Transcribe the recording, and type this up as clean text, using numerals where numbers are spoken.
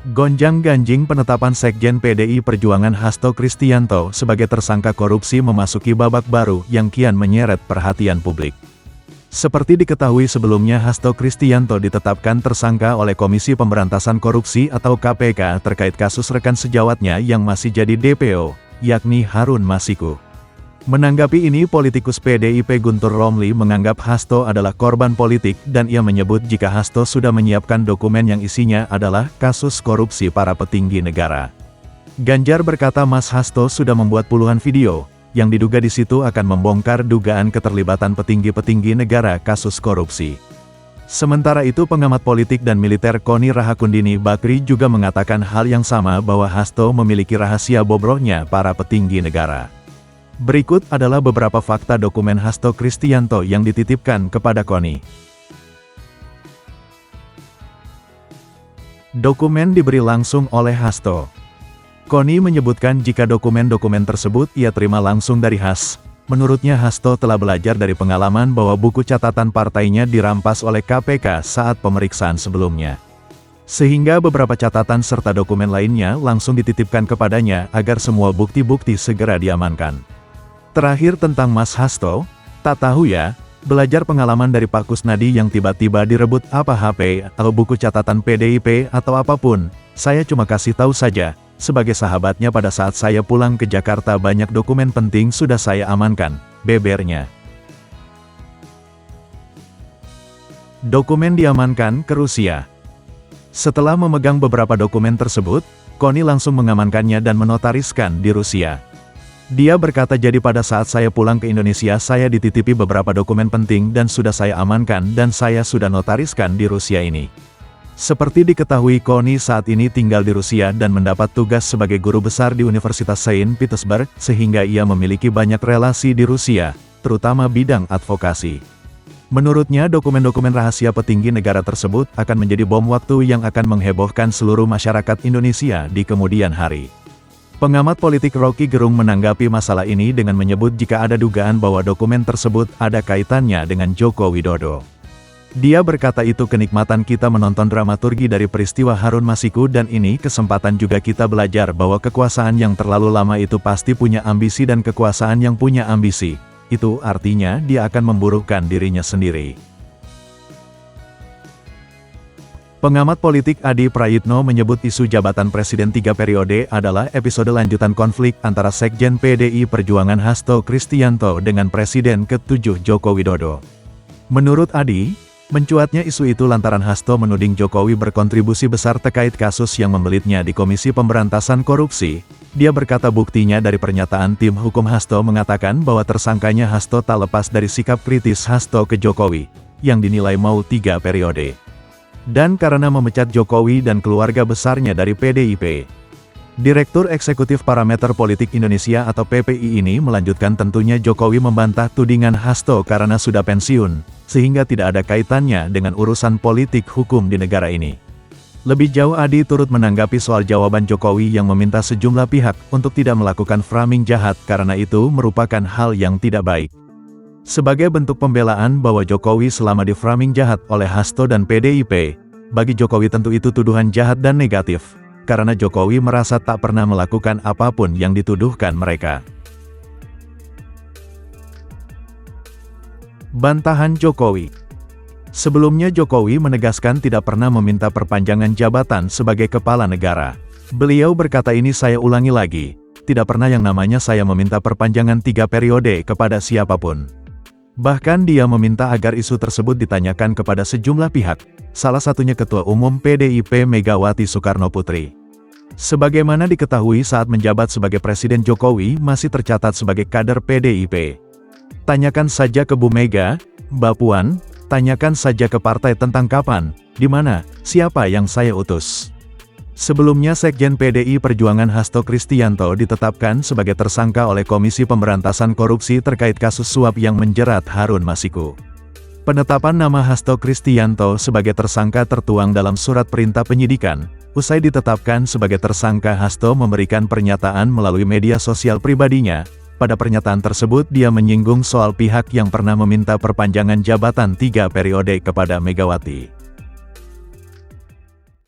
Gonjang-ganjing penetapan Sekjen PDI Perjuangan Hasto Kristianto sebagai tersangka korupsi memasuki babak baru yang kian menyeret perhatian publik. Seperti diketahui sebelumnya, Hasto Kristianto ditetapkan tersangka oleh Komisi Pemberantasan Korupsi atau KPK terkait kasus rekan sejawatnya yang masih jadi DPO, yakni Harun Masiku. Menanggapi ini, politikus PDIP Guntur Romli menganggap Hasto adalah korban politik dan ia menyebut jika Hasto sudah menyiapkan dokumen yang isinya adalah kasus korupsi para petinggi negara. Ganjar berkata Mas Hasto sudah membuat puluhan video, yang diduga di situ akan membongkar dugaan keterlibatan petinggi-petinggi negara kasus korupsi. Sementara itu, pengamat politik dan militer Koni Rahakundini Bakri juga mengatakan hal yang sama bahwa Hasto memiliki rahasia bobroknya para petinggi negara. Berikut adalah beberapa fakta dokumen Hasto Kristianto yang dititipkan kepada Koni. Dokumen diberi langsung oleh Hasto. Koni menyebutkan jika dokumen-dokumen tersebut ia terima langsung dari Has. Menurutnya Hasto telah belajar dari pengalaman bahwa buku catatan partainya dirampas oleh KPK saat pemeriksaan sebelumnya. Sehingga beberapa catatan serta dokumen lainnya langsung dititipkan kepadanya agar semua bukti-bukti segera diamankan. Terakhir tentang Mas Hasto, tak tahu ya, belajar pengalaman dari Pak Kusnadi yang tiba-tiba direbut apa HP atau buku catatan PDIP atau apapun, saya cuma kasih tahu saja, sebagai sahabatnya pada saat saya pulang ke Jakarta banyak dokumen penting sudah saya amankan, bebernya. Dokumen diamankan ke Rusia. Setelah memegang beberapa dokumen tersebut, Koni langsung mengamankannya dan menotariskan di Rusia. Dia berkata jadi pada saat saya pulang ke Indonesia saya dititipi beberapa dokumen penting dan sudah saya amankan dan saya sudah notariskan di Rusia ini. Seperti diketahui Koni saat ini tinggal di Rusia dan mendapat tugas sebagai guru besar di Universitas Saint Petersburg, sehingga ia memiliki banyak relasi di Rusia, terutama bidang advokasi. Menurutnya dokumen-dokumen rahasia petinggi negara tersebut akan menjadi bom waktu yang akan menghebohkan seluruh masyarakat Indonesia di kemudian hari. Pengamat politik Rocky Gerung menanggapi masalah ini dengan menyebut jika ada dugaan bahwa dokumen tersebut ada kaitannya dengan Joko Widodo. Dia berkata itu kenikmatan kita menonton dramaturgi dari peristiwa Harun Masiku dan ini kesempatan juga kita belajar bahwa kekuasaan yang terlalu lama itu pasti punya ambisi dan kekuasaan yang punya ambisi, itu artinya dia akan memburukkan dirinya sendiri. Pengamat politik Adi Prayitno menyebut isu jabatan Presiden 3 periode adalah episode lanjutan konflik antara Sekjen PDI Perjuangan Hasto Kristianto dengan Presiden ke-7 Joko Widodo. Menurut Adi, mencuatnya isu itu lantaran Hasto menuding Jokowi berkontribusi besar terkait kasus yang membelitnya di Komisi Pemberantasan Korupsi. Dia berkata buktinya dari pernyataan tim hukum Hasto mengatakan bahwa tersangkanya Hasto tak lepas dari sikap kritis Hasto ke Jokowi, yang dinilai mau 3 periode. Dan karena memecat Jokowi dan keluarga besarnya dari PDIP. Direktur Eksekutif Parameter Politik Indonesia atau PPI ini melanjutkan tentunya Jokowi membantah tudingan Hasto karena sudah pensiun, sehingga tidak ada kaitannya dengan urusan politik hukum di negara ini. Lebih jauh Adi turut menanggapi soal jawaban Jokowi yang meminta sejumlah pihak untuk tidak melakukan framing jahat karena itu merupakan hal yang tidak baik. Sebagai bentuk pembelaan bahwa Jokowi selama di-framing jahat oleh Hasto dan PDIP, bagi Jokowi tentu itu tuduhan jahat dan negatif, karena Jokowi merasa tak pernah melakukan apapun yang dituduhkan mereka. Bantahan Jokowi. Sebelumnya Jokowi menegaskan tidak pernah meminta perpanjangan jabatan sebagai kepala negara. Beliau berkata ini saya ulangi lagi, tidak pernah yang namanya saya meminta perpanjangan 3 periode kepada siapapun. Bahkan dia meminta agar isu tersebut ditanyakan kepada sejumlah pihak, salah satunya Ketua Umum PDIP Megawati Soekarnoputri. Sebagaimana diketahui saat menjabat sebagai Presiden Jokowi masih tercatat sebagai kader PDIP. Tanyakan saja ke Bu Mega, Mbak Puan, tanyakan saja ke partai tentang kapan, di mana, siapa yang saya utus. Sebelumnya Sekjen PDI Perjuangan Hasto Kristianto ditetapkan sebagai tersangka oleh Komisi Pemberantasan Korupsi terkait kasus suap yang menjerat Harun Masiku. Penetapan nama Hasto Kristianto sebagai tersangka tertuang dalam surat perintah penyidikan. Usai ditetapkan sebagai tersangka, Hasto memberikan pernyataan melalui media sosial pribadinya. Pada pernyataan tersebut dia menyinggung soal pihak yang pernah meminta perpanjangan jabatan 3 periode kepada Megawati.